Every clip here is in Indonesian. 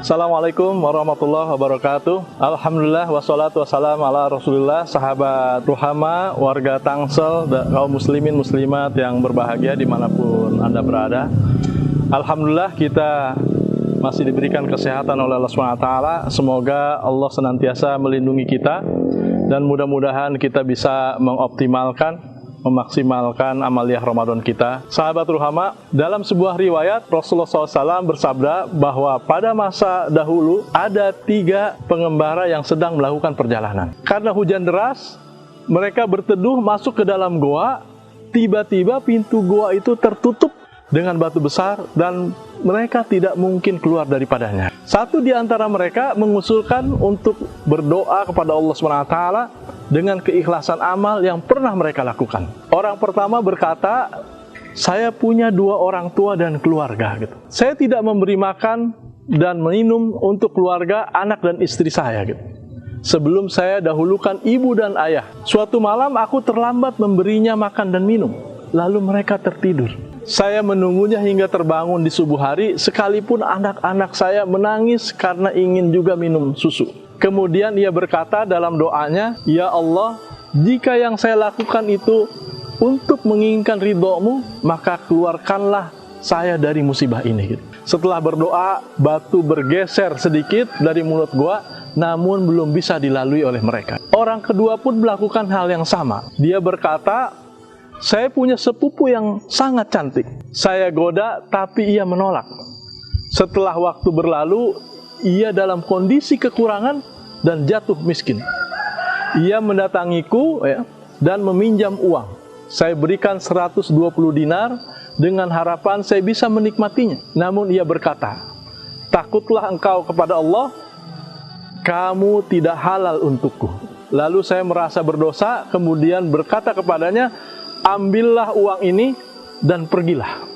Assalamualaikum warahmatullahi wabarakatuh. Alhamdulillah wassalatu wassalamu ala Rasulillah. Sahabat Ruhama, warga Tangsel, kaum muslimin muslimat yang berbahagia dimanapun Anda berada. Alhamdulillah kita masih diberikan kesehatan oleh Allah SWT. Semoga Allah senantiasa melindungi kita dan mudah-mudahan kita bisa memaksimalkan amaliyah Ramadan kita. Sahabat Ruhama, dalam sebuah riwayat Rasulullah SAW bersabda bahwa pada masa dahulu ada 3 pengembara yang sedang melakukan perjalanan. Karena hujan deras, mereka berteduh masuk ke dalam goa. Tiba-tiba pintu goa itu tertutup dengan batu besar dan mereka tidak mungkin keluar daripadanya. Satu di antara mereka mengusulkan untuk berdoa kepada Allah SWT dengan keikhlasan amal yang pernah mereka lakukan. Orang pertama berkata, saya punya 2 orang tua dan keluarga. Saya tidak memberi makan dan minum untuk keluarga, anak dan istri saya. Sebelum saya dahulukan ibu dan ayah. Suatu malam aku terlambat memberinya makan dan minum. Lalu mereka tertidur. Saya menunggunya hingga terbangun di subuh hari, sekalipun anak-anak saya menangis karena ingin juga minum susu. Kemudian ia berkata dalam doanya, ya Allah, jika yang saya lakukan itu untuk menginginkan ridho-Mu, maka keluarkanlah saya dari musibah ini. Setelah berdoa, batu bergeser sedikit dari mulut gua, namun belum bisa dilalui oleh mereka. Orang kedua pun melakukan hal yang sama. Dia berkata, saya punya sepupu yang sangat cantik. Saya goda, tapi ia menolak. Setelah waktu berlalu, ia dalam kondisi kekurangan dan jatuh miskin. Ia mendatangiku dan meminjam uang. Saya berikan 120 dinar dengan harapan saya bisa menikmatinya. Namun ia berkata, takutlah engkau kepada Allah, kamu tidak halal untukku. Lalu saya merasa berdosa, kemudian berkata kepadanya, ambillah uang ini dan pergilah.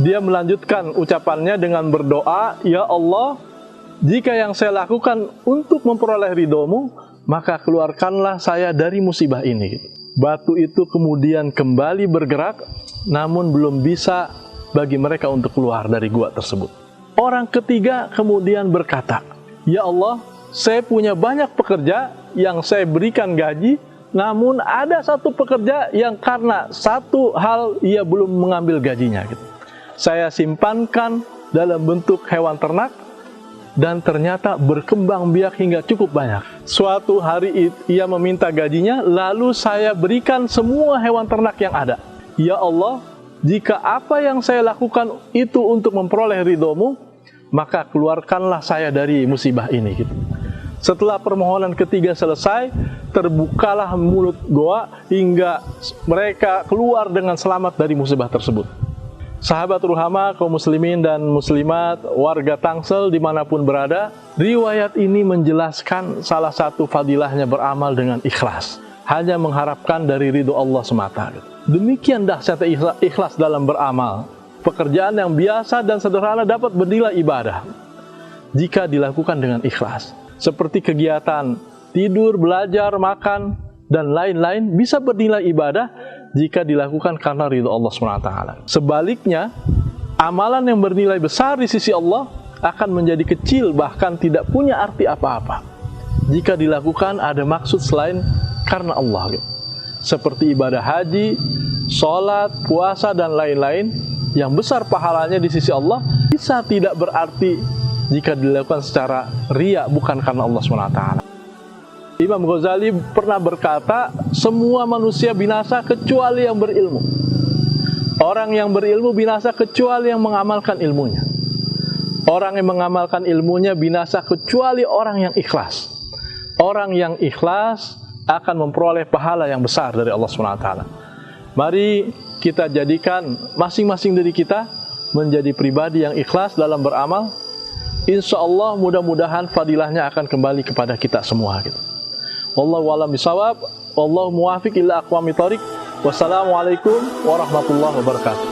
Dia melanjutkan ucapannya dengan berdoa, ya Allah, jika yang saya lakukan untuk memperoleh ridho-Mu, maka keluarkanlah saya dari musibah ini. Batu itu kemudian kembali bergerak, namun belum bisa bagi mereka untuk keluar dari gua tersebut. Orang ketiga kemudian berkata, ya Allah, saya punya banyak pekerja yang saya berikan gaji, namun ada satu pekerja yang karena satu hal ia belum mengambil gajinya. Saya simpankan dalam bentuk hewan ternak dan ternyata berkembang biak hingga cukup banyak. Suatu hari ia meminta gajinya, lalu saya berikan semua hewan ternak yang ada. Ya Allah, jika apa yang saya lakukan itu untuk memperoleh ridho-Mu, maka keluarkanlah saya dari musibah ini. Setelah permohonan ketiga selesai, terbukalah mulut goa hingga mereka keluar dengan selamat dari musibah tersebut. Sahabat Ruhama, kaum muslimin dan muslimat, warga Tangsel dimanapun berada, riwayat ini menjelaskan salah satu fadilahnya beramal dengan ikhlas, hanya mengharapkan dari ridho Allah semata. Demikian dahsyatnya ikhlas dalam beramal. Pekerjaan yang biasa dan sederhana dapat bernilai ibadah jika dilakukan dengan ikhlas. Seperti kegiatan tidur, belajar, makan, dan lain-lain bisa bernilai ibadah jika dilakukan karena ridho Allah SWT. Sebaliknya, amalan yang bernilai besar di sisi Allah akan menjadi kecil, bahkan tidak punya arti apa-apa jika dilakukan ada maksud selain karena Allah. Seperti ibadah haji, sholat, puasa, dan lain-lain yang besar pahalanya di sisi Allah bisa tidak berarti jika dilakukan secara riya, bukan karena Allah SWT. Imam Ghazali pernah berkata, semua manusia binasa kecuali yang berilmu. Orang yang berilmu binasa kecuali yang mengamalkan ilmunya. Orang yang mengamalkan ilmunya binasa kecuali orang yang ikhlas. Orang yang ikhlas akan memperoleh pahala yang besar dari Allah SWT. Mari kita jadikan masing-masing dari kita menjadi pribadi yang ikhlas dalam beramal. Insya Allah mudah-mudahan fadilahnya akan kembali kepada kita semua. Wallahu a'lam bishawab. Wallahu muwaffiq ila aqwamit thoriq. Wassalamualaikum warahmatullahi wabarakatuh.